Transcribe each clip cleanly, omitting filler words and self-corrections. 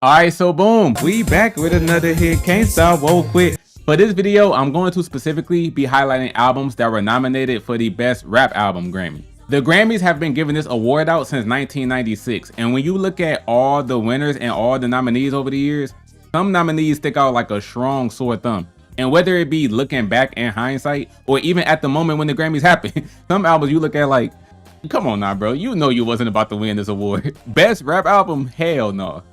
Alright, so boom, we back with another hit, can't stop, won't quit. For this video, I'm going to specifically be highlighting albums that were nominated for the Best Rap Album Grammy. The Grammys have been giving this award out since 1996, and when you look at all the winners and all the nominees over the years, some nominees stick out like a strong sore thumb. And whether it be looking back in hindsight, or even at the moment when the Grammys happen, some albums you look at like, come on now bro, you know you wasn't about to win this award. Best Rap Album? Hell no.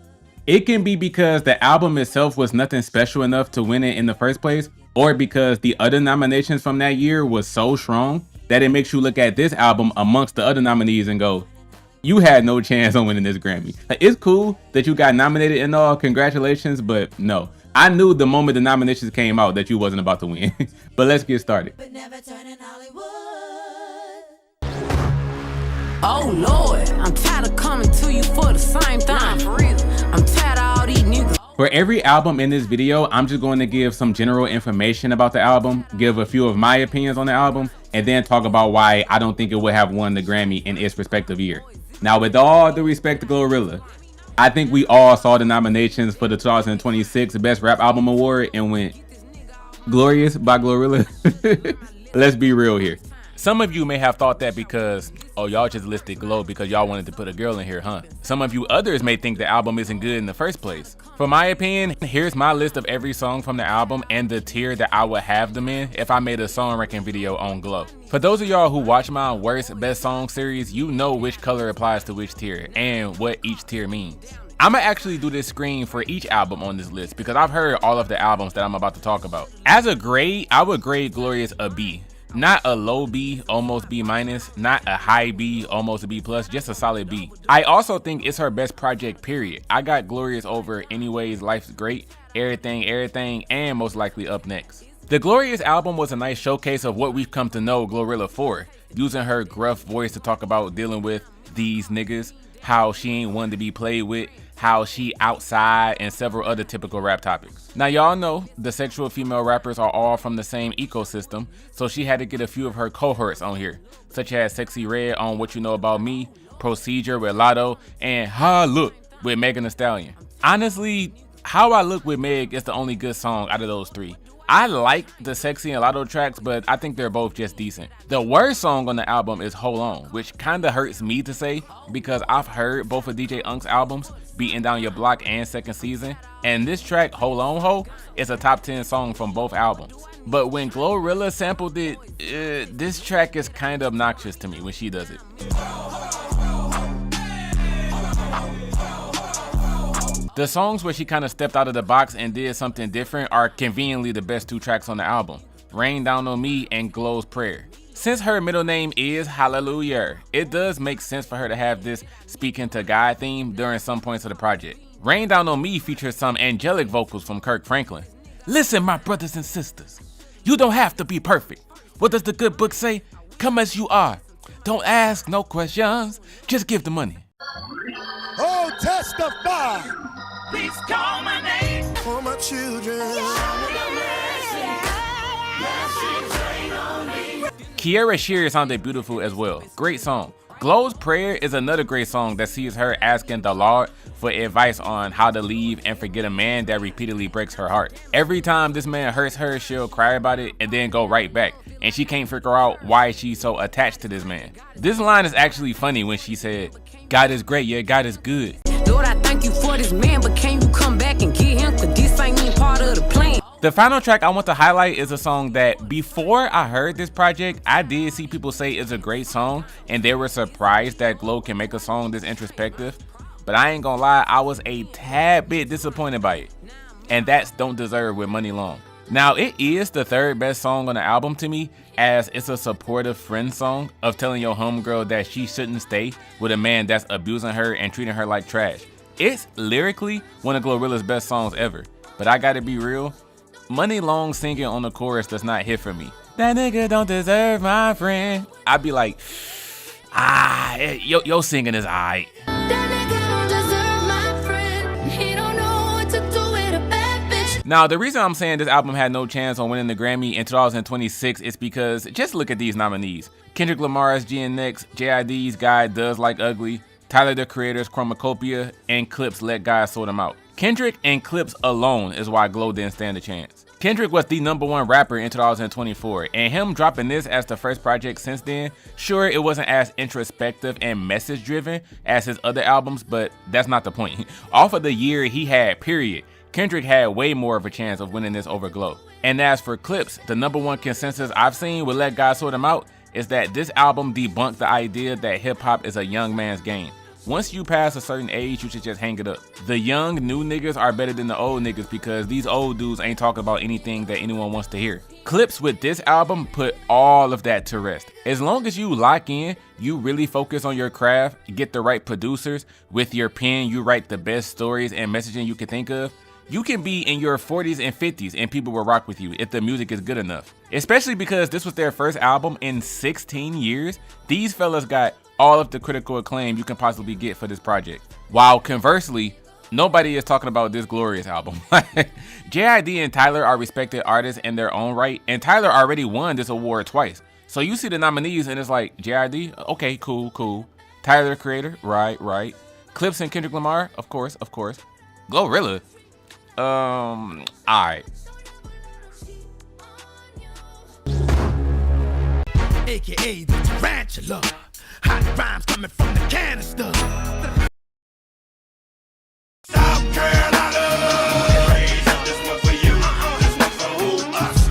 It can be because the album itself was nothing special enough to win it in the first place, or because the other nominations from that year was so strong that it makes you look at this album amongst the other nominees and go, you had no chance on winning this Grammy. Like, it's cool that you got nominated and all, congratulations, but no. I knew the moment the nominations came out that you wasn't about to win. But let's get started. But never turning Hollywood. Oh Lord, I'm tired of coming to you for the same thing. For real. I'm tired of all these niggas. For every album in this video, I'm just going to give some general information about the album, give a few of my opinions on the album, and then talk about why I don't think it would have won the Grammy in its respective year. Now, with all due respect to Glorilla, I think we all saw the nominations for the 2026 Best Rap Album Award and went, Glorious by Glorilla. Let's be real here. Some of you may have thought that because, oh, y'all just listed Glow because y'all wanted to put a girl in here, huh? Some of you others may think the album isn't good in the first place. For my opinion, here's my list of every song from the album and the tier that I would have them in if I made a song ranking video on Glow. For those of y'all who watch my worst best song series, you know which color applies to which tier and what each tier means. I'ma actually do this screen for each album on this list because I've heard all of the albums that I'm about to talk about. As a grade, I would grade Glorious a B. Not a low B, almost B minus, not a high B, almost a B plus, just a solid B. I also think it's her best project, period. I got Glorious over Anyways, Life's Great, Everything, and Most Likely Up Next. The Glorious album was a nice showcase of what we've come to know Glorilla for, using her gruff voice to talk about dealing with these niggas, how she ain't one to be played with, how she outside, and several other typical rap topics. Now y'all know the sexual female rappers are all from the same ecosystem, so she had to get a few of her cohorts on here, such as Sexy Red on What You Know About Me, Procedure with Lotto, and How I Look with Megan Thee Stallion. Honestly, How I Look with Meg is the only good song out of those three. I like the Sexy and Lotto tracks, but I think they're both just decent. The worst song on the album is Hold On, which kinda hurts me to say because I've heard both of DJ Unk's albums, Beating Down Your Block and Second Season, and this track, Hold On Ho, is a top 10 song from both albums. But when Glorilla sampled it, this track is kinda obnoxious to me when she does it. The songs where she kind of stepped out of the box and did something different are conveniently the best two tracks on the album, Rain Down On Me and Glow's Prayer. Since her middle name is Hallelujah, it does make sense for her to have this speaking to God theme during some points of the project. Rain Down On Me features some angelic vocals from Kirk Franklin. Listen, my brothers and sisters, you don't have to be perfect. What does the good book say? Come as you are. Don't ask no questions, just give the money. Oh, testify. Please call my name For my children. Kiera Shear sounded beautiful as well. Great song. Glow's Prayer is another great song that sees her asking the Lord for advice on how to leave and forget a man that repeatedly breaks her heart. Every time this man hurts her, she'll cry about it and then go right back, and she can't figure out why she's so attached to this man. This line is actually funny when she said, God is great, yeah, God is good. Lord, I thank you for this man, but can you come back and get him? Cause this ain't even part of the plan. The final track I want to highlight is a song that before I heard this project, I did see people say it's a great song and they were surprised that Glow can make a song this introspective. But I ain't gonna lie, I was a tad bit disappointed by it. And that's Don't Deserve with Money Long. Now, it is the third best song on the album to me, as it's a supportive friend song of telling your homegirl that she shouldn't stay with a man that's abusing her and treating her like trash. It's lyrically one of Glorilla's best songs ever, but I gotta be real, Money Long singing on the chorus does not hit for me. That nigga don't deserve my friend. I'd be like, yo singing is aight. Now, the reason I'm saying this album had no chance on winning the Grammy in 2026 is because just look at these nominees. Kendrick Lamar's GNX, JID's Guy Does Like Ugly, Tyler the Creator's Chromacopia, and Clips Let God Sort 'Em Out. Kendrick and Clips alone is why Glow didn't stand a chance. Kendrick was the #1 rapper in 2024, and him dropping this as the first project since then, sure, it wasn't as introspective and message driven as his other albums, but that's not the point. Off of the year he had, period, Kendrick had way more of a chance of winning this over Glow. And as for Clips, the #1 consensus I've seen with Let God Sort 'Em Out is that this album debunked the idea that hip-hop is a young man's game. Once you pass a certain age, you should just hang it up. The young, new niggas are better than the old niggas because these old dudes ain't talking about anything that anyone wants to hear. Clips with this album put all of that to rest. As long as you lock in, you really focus on your craft, get the right producers, with your pen you write the best stories and messaging you can think of, you can be in your 40s and 50s and people will rock with you if the music is good enough. Especially because this was their first album in 16 years, these fellas got all of the critical acclaim you can possibly get for this project. While conversely, nobody is talking about this glorious album. JID and Tyler are respected artists in their own right, and Tyler already won this award twice. So you see the nominees and it's like, JID, okay, cool. Tyler the Creator, right. Clips and Kendrick Lamar, of course. Glorilla, alright. AKA the tarantula. Hot rhymes coming from the canister. South Carolina. This one for you. This one for who?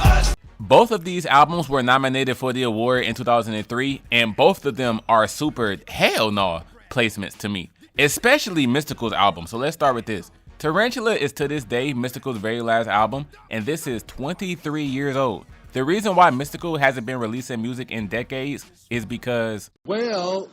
Us. Both of these albums were nominated for the award in 2003, and both of them are super hell no placements to me, especially Mystikal's album. So let's start with this. Tarantula is to this day Mystikal's very last album, and this is 23 years old. The reason why Mystikal hasn't been releasing music in decades is because, well,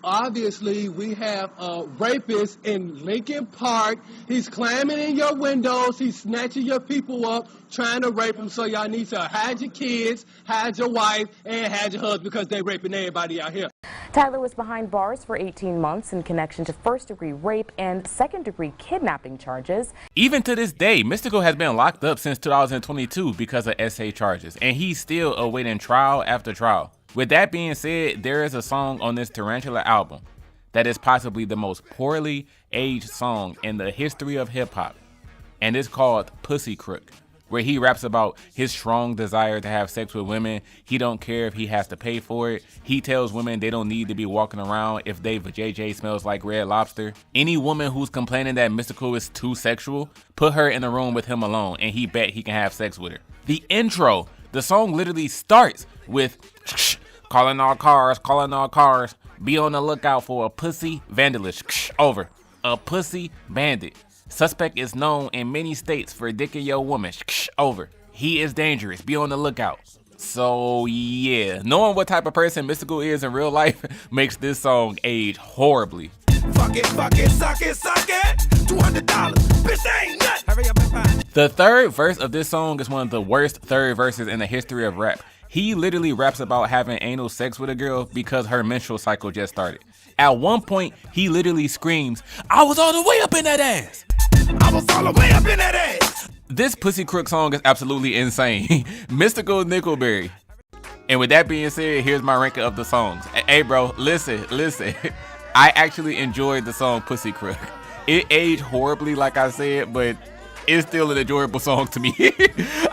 obviously we have a rapist in Lincoln Park. He's climbing in your windows. He's snatching your people up, trying to rape them. So y'all need to hide your kids, hide your wife, and hide your husband because they raping everybody out here. Tyler was behind bars for 18 months in connection to first-degree rape and second-degree kidnapping charges. Even to this day, Mystikal has been locked up since 2022 because of SA charges, and he's still awaiting trial after trial. With that being said, there is a song on this Tarantula album that is possibly the most poorly aged song in the history of hip-hop, and it's called Pussy Crook, where he raps about his strong desire to have sex with women. He don't care if he has to pay for it. He tells women they don't need to be walking around if they vajayjay smells like Red Lobster. Any woman who's complaining that Mystikal is too sexual, put her in a room with him alone and he bet he can have sex with her. The intro, the song literally starts with calling all cars, be on the lookout for a pussy vandalist, over, a pussy bandit. Suspect is known in many states for dicking your woman, over. He is dangerous, be on the lookout. So yeah, knowing what type of person Mystikal is in real life makes this song age horribly. Fuck it, suck it, $200, bitch, that ain't nothing. Hurry up and find. The third verse of this song is one of the worst third verses in the history of rap. He literally raps about having anal sex with a girl because her menstrual cycle just started. At one point, he literally screams, "I was all the way up in that ass." I was all the way up in that ass. This Pussy Crook song is absolutely insane. Mystical Nickelberry. And with that being said, here's my ranking of the songs. Hey bro, listen. I actually enjoyed the song Pussy Crook. It aged horribly like I said, but it's still an enjoyable song to me.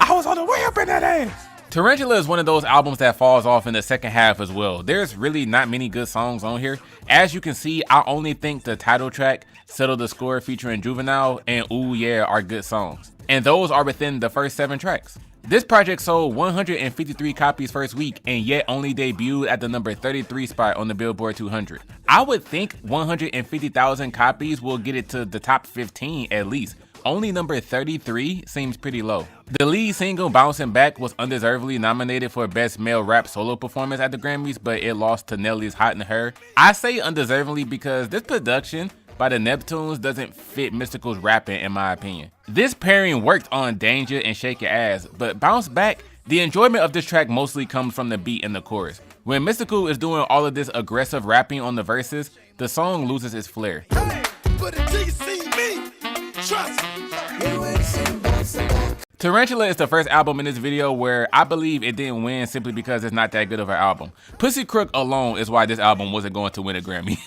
I was all the way up in that ass. Tarantula is one of those albums that falls off in the second half as well. There's really not many good songs on here. As you can see, I only think the title track, Settle the Score featuring Juvenile, and Ooh Yeah are good songs. And those are within the first 7 tracks. This project sold 153 copies first week and yet only debuted at the number 33 spot on the Billboard 200. I would think 150,000 copies will get it to the top 15 at least. Only number 33 seems pretty low. The lead single, Bouncing Back, was undeservedly nominated for Best Male Rap Solo Performance at the Grammys, but it lost to Nelly's Hot in Her. I say undeservedly because this production by the Neptunes doesn't fit Mystikal's rapping in my opinion. This pairing worked on Danger and Shake Your Ass, but Bounce Back, the enjoyment of this track mostly comes from the beat and the chorus. When Mystikal is doing all of this aggressive rapping on the verses, the song loses its flair. Hey, but until you see me, trust me. Tarantula is the first album in this video where I believe it didn't win simply because it's not that good of an album. Pussy Crook alone is why this album wasn't going to win a Grammy.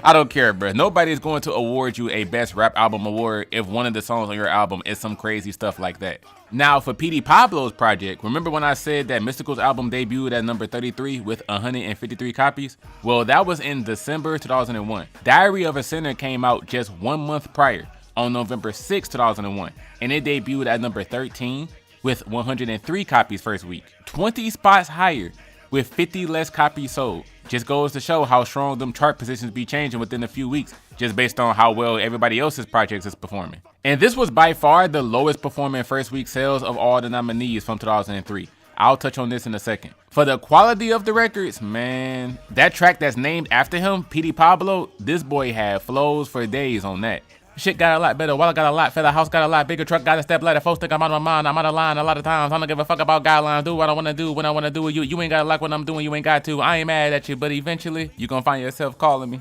I don't care, bro. Nobody's going to award you a Best Rap Album award if one of the songs on your album is some crazy stuff like that. Now, for P.D. Pablo's project, remember when I said that Mystikal's album debuted at number 33 with 153 copies? Well, that was in December 2001. Diary of a Sinner came out just 1 month prior, on November 6, 2001, and it debuted at number 13 with 103 copies first week, 20 spots higher with 50 less copies sold. Just goes to show how strong them chart positions be changing within a few weeks, just based on how well everybody else's projects is performing. And this was by far the lowest performing first week sales of all the nominees from 2003. I'll touch on this in a second. For the quality of the records, man, that track that's named after him, P.D. Pablo, this boy had flows for days on that. Shit got a lot better, wallet got a lot fatter, house got a lot bigger, truck got a step ladder, folks think I'm out of my mind, I'm out of line a lot of times, I don't give a fuck about guidelines, do what I wanna do when I wanna do it, you ain't gotta like what I'm doing, you ain't got to, I ain't mad at you, but eventually, you gonna find yourself calling me.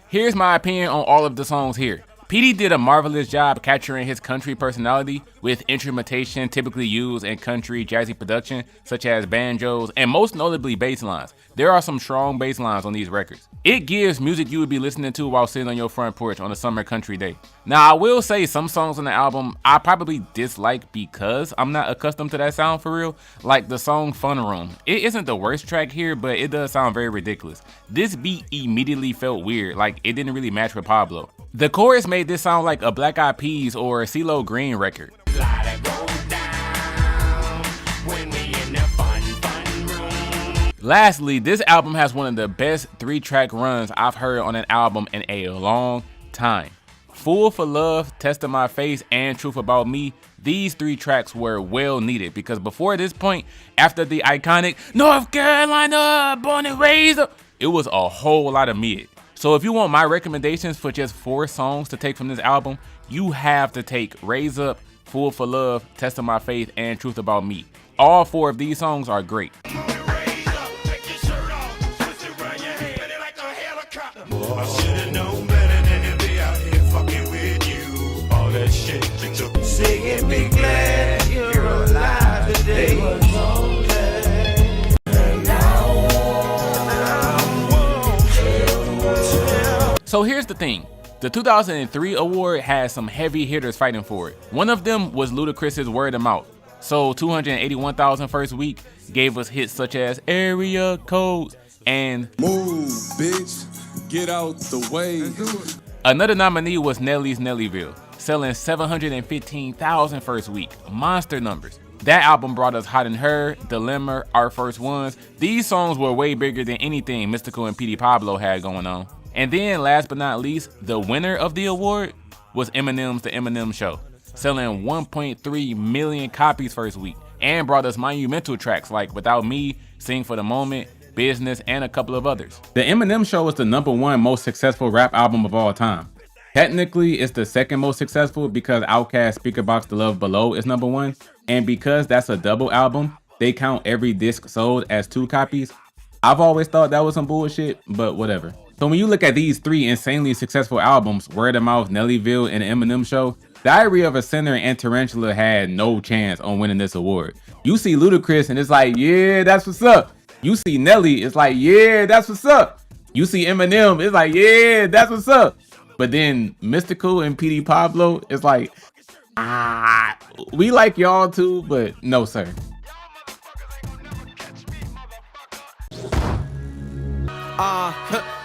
Here's my opinion on all of the songs here. PD did a marvelous job capturing his country personality with instrumentation typically used in country jazzy production, such as banjos and most notably bass lines. There are some strong bass lines on these records. It gives music you would be listening to while sitting on your front porch on a summer country day. Now, I will say some songs on the album I probably dislike because I'm not accustomed to that sound for real, like the song Fun Room. It isn't the worst track here, but it does sound very ridiculous. This beat immediately felt weird, like it didn't really match with Pablo. The chorus made this sound like a Black Eyed Peas or a CeeLo Green record. Lastly, this album has one of the best 3-track runs I've heard on an album in a long time. Fool for Love, Test of My Face, and Truth About Me, these 3 tracks were well needed because before this point, after the iconic North Carolina, born and raised, it was a whole lot of mid. So if you want my recommendations for just 4 songs to take from this album, you have to take Raise Up, Fool for Love, Test of My Faith, and Truth About Me. All 4 of these songs are great. I should've known better than to be out here fucking with you. All that shit you took. Singing, be glad you're alive today. So here's the thing. The 2003 award has some heavy hitters fighting for it. One of them was Ludacris's Word of Mouth. So 281,000 first week gave us hits such as Area Codes and Move, bitch. Get out the way. Another nominee was Nelly's Nellyville, selling 715,000 first week. Monster numbers. That album brought us Hot in Her, Dilemma, Our First Ones. These songs were way bigger than anything Mystical and P.D. Pablo had going on. And then last but not least, the winner of the award was Eminem's The Eminem Show, selling 1.3 million copies first week and brought us monumental tracks like Without Me, Sing for the Moment, Business, and a couple of others. The Eminem Show is the #1 most successful rap album of all time. Technically, it's the 2nd most successful because Outkast Speakerboxxx The Love Below is #1, and because that's a double album, they count every disc sold as 2 copies. I've always thought that was some bullshit, but whatever. So when you look at these 3 insanely successful albums, Word of Mouth, Nellyville, and The Eminem Show, Diary of a Sinner and Tarantula had no chance on winning this award. You see Ludacris and it's like, yeah, that's what's up. You see Nelly, it's like, yeah, that's what's up. You see Eminem, it's like, yeah, that's what's up. But then Mystical and P.D. Pablo, it's like, we like y'all too, but no, sir.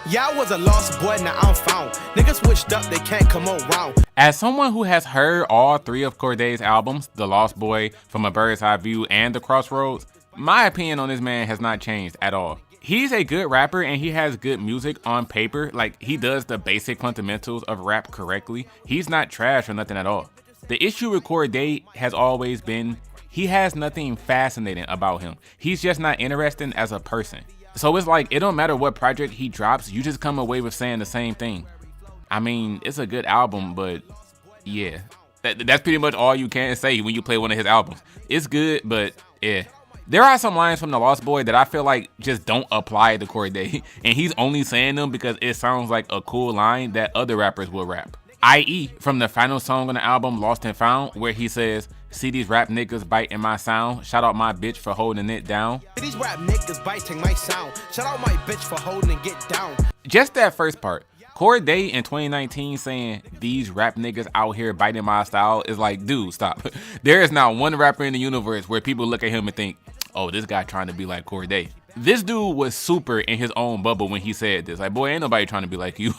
Yeah, I was a lost boy, now I'm found. Niggas switched up, they can't come around. As someone who has heard all 3 of Corday's albums, The Lost Boy, From a Bird's Eye View, and The Crossroads, my opinion on this man has not changed at all. He's a good rapper and he has good music on paper. Like, he does the basic fundamentals of rap correctly. He's not trash or nothing at all. The issue with Corday has always been he has nothing fascinating about him. He's just not interesting as a person. So it's like, it don't matter what project he drops, you just come away with saying the same thing. I mean, it's a good album, but yeah. That's pretty much all you can say when you play one of his albums. It's good, but yeah. There are some lines from the Lost Boy that I feel like just don't apply to Cordae, and he's only saying them because it sounds like a cool line that other rappers will rap. I.e. from the final song on the album, Lost and Found, where he says, "See these rap niggas biting my sound. Shout out my bitch for holding it down." These rap niggas biting my sound. Shout out my bitch for holding it down. Just that first part. Cordae in 2019 saying these rap niggas out here biting my style is like, dude, stop. There is not one rapper in the universe where people look at him and think, oh, this guy trying to be like Cordae. This dude was super in his own bubble when he said this. Like, boy, ain't nobody trying to be like you.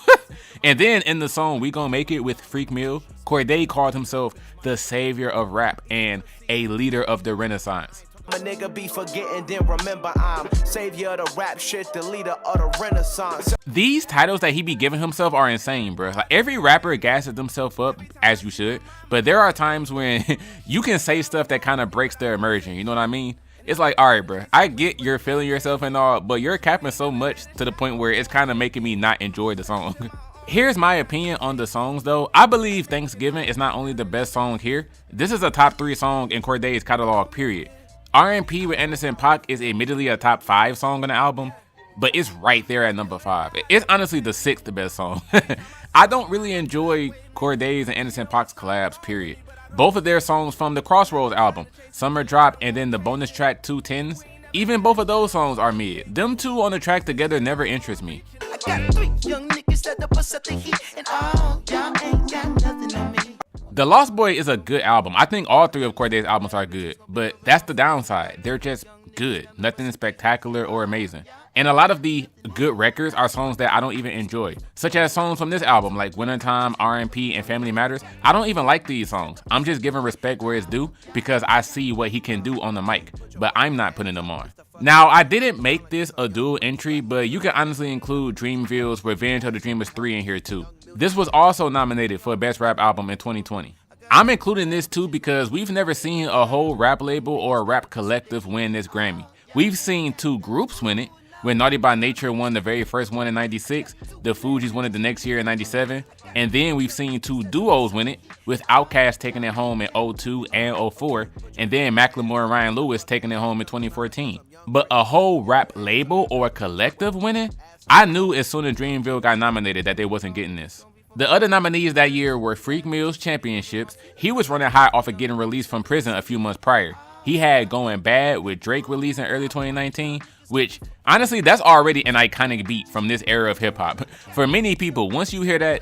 And then in the song We Gon' Make It with Freak Mill, Cordae called himself the savior of rap and a leader of the Renaissance. A nigga be forgetting, then remember I'm savior of the rap shit, the leader of the Renaissance. These titles that he be giving himself are insane, bro. Like, every rapper gasses themselves up, as you should, but there are times when you can say stuff that kind of breaks their immersion, you know what I mean? It's like, all right, bro, I get you're feeling yourself and all, but you're capping so much to the point where it's kind of making me not enjoy the song. Here's my opinion on the songs though. I believe Thanksgiving is not only the best song here, this is a top 3 song in Cordae's catalog, period. R&P with Anderson .Paak is admittedly a top 5 song on the album, but it's right there at number 5. It's honestly the 6th best song. I don't really enjoy Cordae's and Anderson .Paak's collabs, period. Both of their songs from the Crossroads album, Summer Drop and then the bonus track 210s, even both of those songs are mid. Them two on the track together never interest me. I got 3 young niggas that bust up the heat, and all y'all ain't got nothing on me. The Lost Boy is a good album. I think all 3 of Cordae's albums are good, but that's the downside. They're just good. Nothing spectacular or amazing. And a lot of the good records are songs that I don't even enjoy, such as songs from this album like Wintertime, R&P, and Family Matters. I don't even like these songs. I'm just giving respect where it's due because I see what he can do on the mic, but I'm not putting them on. Now, I didn't make this a dual entry, but you can honestly include Dreamville's Revenge of the Dreamers 3 in here too. This was also nominated for Best Rap Album in 2020. I'm including this too because we've never seen a whole rap label or a rap collective win this Grammy. We've seen 2 groups win it, when Naughty by Nature won the very first one in 96, the Fugees won it the next year in 97, and then we've seen 2 duos win it, with Outkast taking it home in 02 and 04, and then Macklemore and Ryan Lewis taking it home in 2014. But a whole rap label or a collective winning? I knew as soon as Dreamville got nominated that they wasn't getting this. The other nominees that year were Freak Mill's Championships. He was running hot off of getting released from prison a few months prior. He had Going Bad with Drake released in early 2019, which honestly, that's already an iconic beat from this era of hip hop. For many people, once you hear that,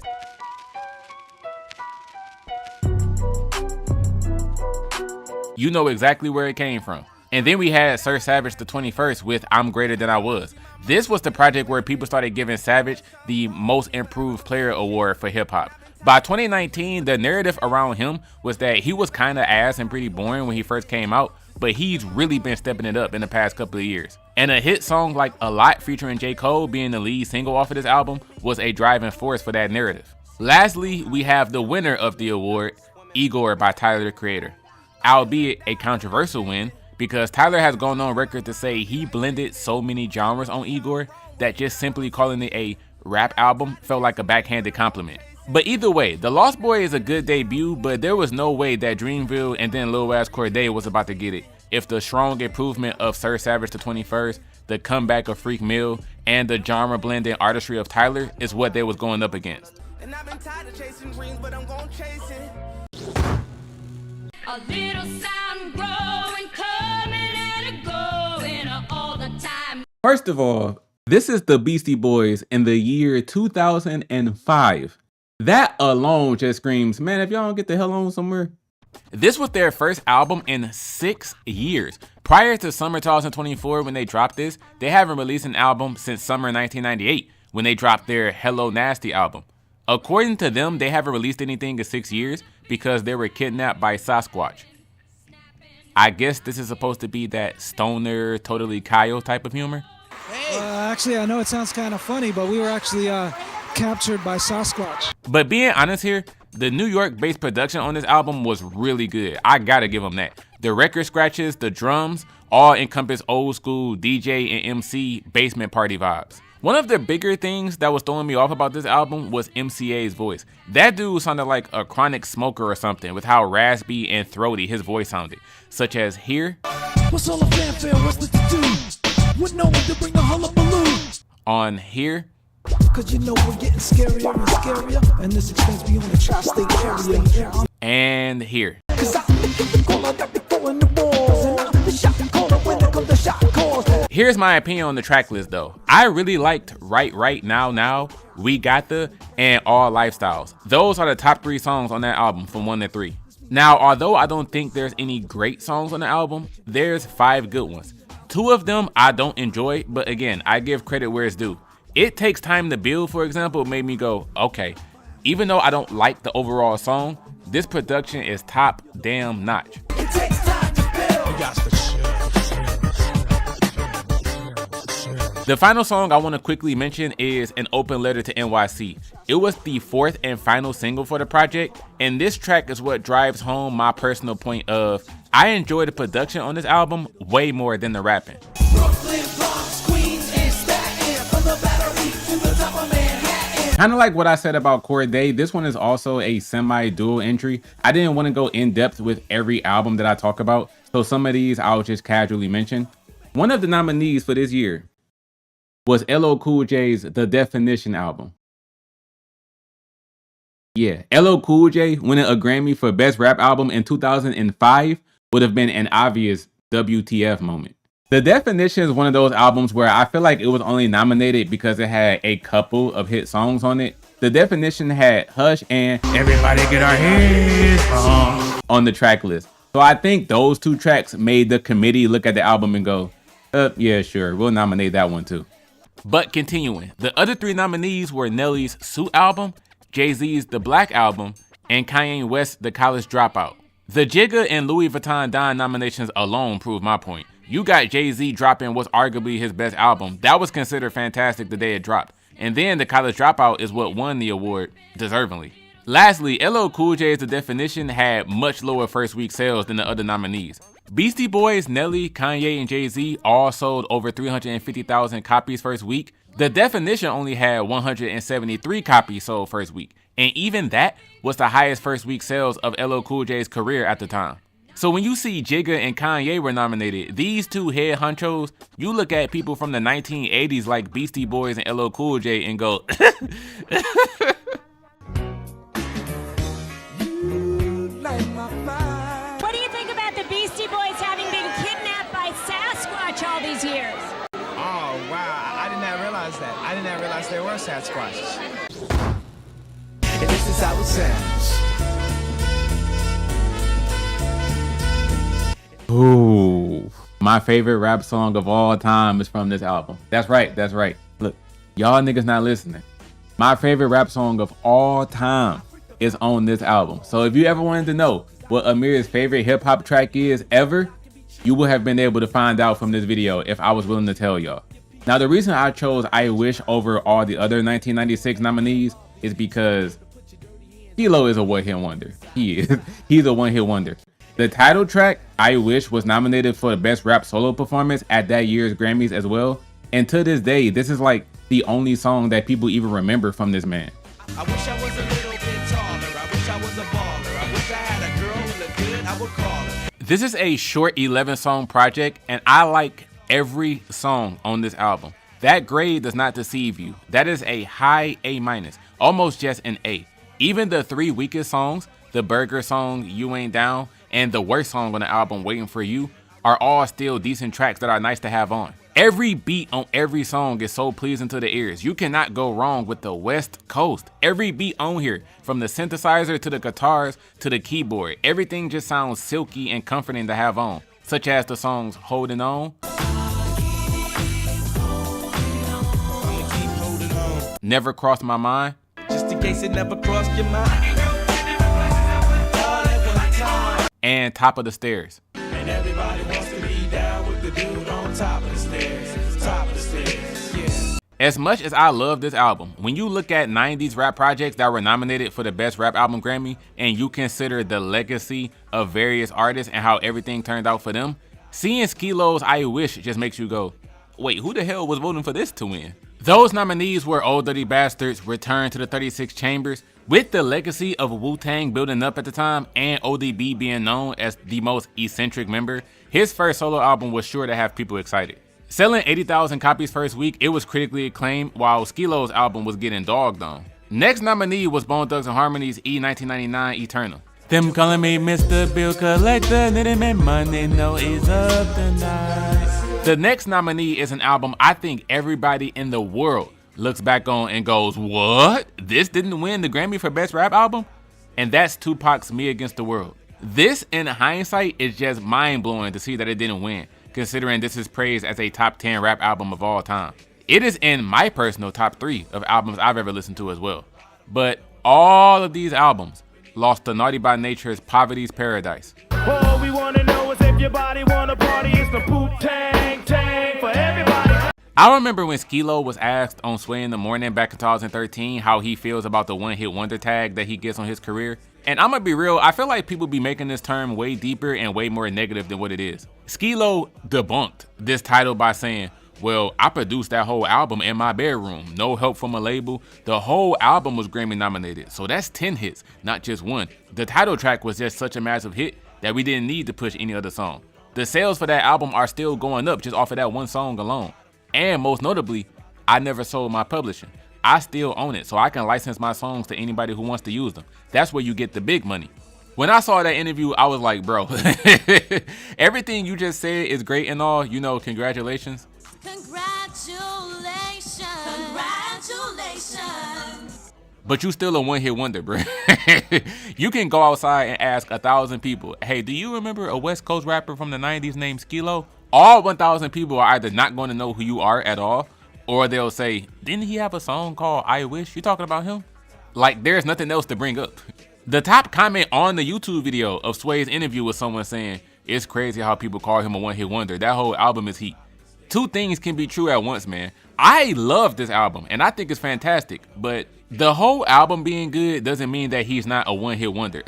you know exactly where it came from. And then we had Sir Savage the 21st with I'm Greater Than I Was. This was the project where people started giving Savage the Most Improved Player award for hip hop. By 2019, the narrative around him was that he was kind of ass and pretty boring when he first came out, but he's really been stepping it up in the past couple of years. And a hit song like A Lot featuring J. Cole being the lead single off of this album was a driving force for that narrative. Lastly, we have the winner of the award, Igor by Tyler the Creator. Albeit a controversial win, because Tyler has gone on record to say he blended so many genres on Igor that just simply calling it a rap album felt like a backhanded compliment. But either way, The Lost Boy is a good debut, but there was no way that Dreamville and then Lil Wayne Cordae was about to get it if the strong improvement of Sir Savage the 21st, the comeback of Freak Mill, and the genre blending artistry of Tyler is what they was going up against. And I've been tired of chasing dreams, but I'm gonna chase it. A little sound growing, coming and going all the time. First of all, this is the Beastie Boys in the year 2005. That alone just screams, man, if y'all don't get the hell on somewhere. This was their first album in 6 years. Prior to summer 2024 when they dropped this, they haven't released an album since summer 1998 when they dropped their Hello Nasty album. According to them, they haven't released anything in 6 years because they were kidnapped by Sasquatch. I guess this is supposed to be that stoner, totally Kyle type of humor. Actually, I know it sounds kind of funny, but we were actually captured by Sasquatch. But being honest here, the New York-based production on this album was really good. I gotta give them that. The record scratches, the drums, all encompass old school DJ and MC basement party vibes. One of the bigger things that was throwing me off about this album was MCA's voice. That dude sounded like a chronic smoker or something with how raspy and throaty his voice sounded, such as here. What's all the fanfare? What's the to-do? With no one to bring the hullabaloo. On Here. Cause you know we're getting scarier and scarier. And this extends beyond the tri-state area. And Here. Cause I call out the throwing the balls. And I'm the shot caller when it comes to shot calls. Here's my opinion on the track list though. I really liked Right Now, We Got The, and All Lifestyles. Those are the top 3 songs on that album from 1 to 3. Now, although I don't think there's any great songs on the album, there's 5 good ones. 2 of them I don't enjoy, but again, I give credit where it's due. It Takes Time to Build, for example, made me go, okay. Even though I don't like the overall song, this production is top damn notch. It takes time to build. The final song I want to quickly mention is An Open Letter to NYC. It was the 4th and final single for the project, and this track is what drives home my personal point of I enjoy the production on this album way more than the rapping. Brooklyn, Bronx, Queens, and Staten, from the Battery to the top of Manhattan. Kind of like what I said about Corday, this one is also a semi-dual entry. I didn't want to go in depth with every album that I talk about, so some of these I'll just casually mention. One of the nominees for this year was LL Cool J's The Definition album. Yeah, LL Cool J winning a Grammy for Best Rap Album in 2005 would have been an obvious WTF moment. The Definition is one of those albums where I feel like it was only nominated because it had a couple of hit songs on it. The Definition had Hush and Everybody Get Our Heads on the track list. So I think those 2 tracks made the committee look at the album and go, yeah, sure, we'll nominate that one too. But continuing, the other 3 nominees were Nelly's Suit album, Jay-Z's The Black album, and Kanye West's The College Dropout. The Jigga and Louis Vuitton Don nominations alone prove my point. You got Jay-Z dropping what's arguably his best album. That was considered fantastic the day it dropped. And then The College Dropout is what won the award, deservingly. Lastly, LL Cool J's The Definition had much lower first week sales than the other nominees. Beastie Boys, Nelly, Kanye, and Jay-Z all sold over 350,000 copies first week. The Definition only had 173 copies sold first week, and even that was the highest first week sales of LL Cool J's career at the time. So when you see Jigga and Kanye were nominated, these 2 head honchos, you look at people from the 1980s like Beastie Boys and LL Cool J and go, What do you think about the Beastie Boys having been kidnapped by Sasquatch all these years? Oh, wow. I did not realize that. I did not realize there were Sasquatches. And this is how it sounds. ooh, my favorite rap song of all time is from this album. That's right. Look, y'all niggas not listening. My favorite rap song of all time is on this album. So if you ever wanted to know what Amiri's favorite hip hop track is ever, you would have been able to find out from this video if I was willing to tell y'all. Now the reason I chose I Wish over all the other 1996 nominees is because Kilo is a one-hit wonder. He's a one-hit wonder. The title track, I Wish, was nominated for the Best Rap Solo Performance at that year's Grammys as well. And to this day, this is like the only song that people even remember from this man. I wish I was a little bit taller. I wish I was a baller. I wish I had a girl who looked good, I would call her. This is a short 11-song project, and I like every song on this album. That grade does not deceive you. That is a high A-, almost just an A. Even the 3 weakest songs, the Burger song, You Ain't Down, and the worst song on the album, Waiting For You, are all still decent tracks that are nice to have on. Every beat on every song is so pleasing to the ears. You cannot go wrong with the West Coast. Every beat on here, from the synthesizer to the guitars to the keyboard, everything just sounds silky and comforting to have on, such as the songs Holding On, Never Crossed My Mind, Just in case it never crossed your mind. and Top of the Stairs. And everybody wants to be down with the dude on top of the stairs. Top of the stairs, yeah. As much as I love this album, when you look at 90s rap projects that were nominated for the Best Rap Album Grammy, and you consider the legacy of various artists and how everything turned out for them, seeing Skilo's I Wish just makes you go, wait, who the hell was voting for this to win? Those nominees were Old Dirty Bastard's Return to the 36 Chambers, with the legacy of Wu-Tang building up at the time and ODB being known as the most eccentric member. His first solo album was sure to have people excited. Selling 80,000 copies first week, it was critically acclaimed, while Skilo's album was getting dogged on. Next nominee was Bone Thugs and Harmony's E1999 Eternal. Them calling me Mr. Bill Collector, knitting me money, no ease up tonight. The next nominee is an album I think everybody in the world looks back on and goes, what? This didn't win the Grammy for Best Rap Album? And that's Tupac's Me Against the World. This, in hindsight, is just mind-blowing to see that it didn't win, considering this is praised as a top 10 rap album of all time. It is in my personal top 3 of albums I've ever listened to as well. But all of these albums lost to Naughty by Nature's Poverty's Paradise. All we wanna know is if your body wanna party, it's the Wu-Tang Tang for everybody. I remember when Skilo was asked on Sway in the Morning back in 2013 how he feels about the one-hit wonder tag that he gets on his career. And I'm gonna be real, I feel like people be making this term way deeper and way more negative than what it is. Skilo debunked this title by saying, well, I produced that whole album in my bedroom, no help from a label. The whole album was Grammy nominated, so that's 10 hits, not just one. The title track was just such a massive hit that we didn't need to push any other song. The sales for that album are still going up just off of that one song alone. And most notably, I never sold my publishing. I still own it, so I can license my songs to anybody who wants to use them. That's where you get the big money. When I saw that interview, I was like, bro, everything you just said is great and all, you know, congratulations. Congratulations. Congratulations. But you still a one-hit wonder, bro. You can go outside and ask 1,000 people, hey, do you remember a West Coast rapper from the 90s named Skilo? All 1,000 people are either not going to know who you are at all, or they'll say, didn't he have a song called I Wish? You talking about him? Like, there's nothing else to bring up. The top comment on the YouTube video of Sway's interview was someone saying, it's crazy how people call him a one-hit wonder. That whole album is heat. Two things can be true at once, man. I love this album, and I think it's fantastic, but the whole album being good doesn't mean that he's not a one-hit wonder.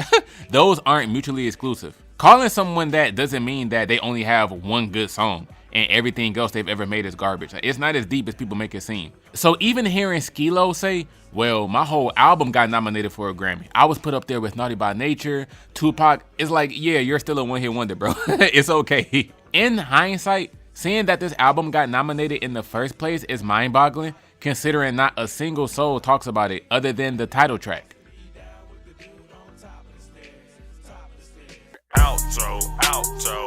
Those aren't mutually exclusive. Calling someone that doesn't mean that they only have one good song and everything else they've ever made is garbage. It's not as deep as people make it seem. So even hearing Skilo say, well, my whole album got nominated for a Grammy. I was put up there with Naughty by Nature, Tupac. It's like, yeah, you're still a one-hit wonder, bro. It's okay. In hindsight, seeing that this album got nominated in the first place is mind-boggling, considering not a single soul talks about it other than the title track. Outro, outro.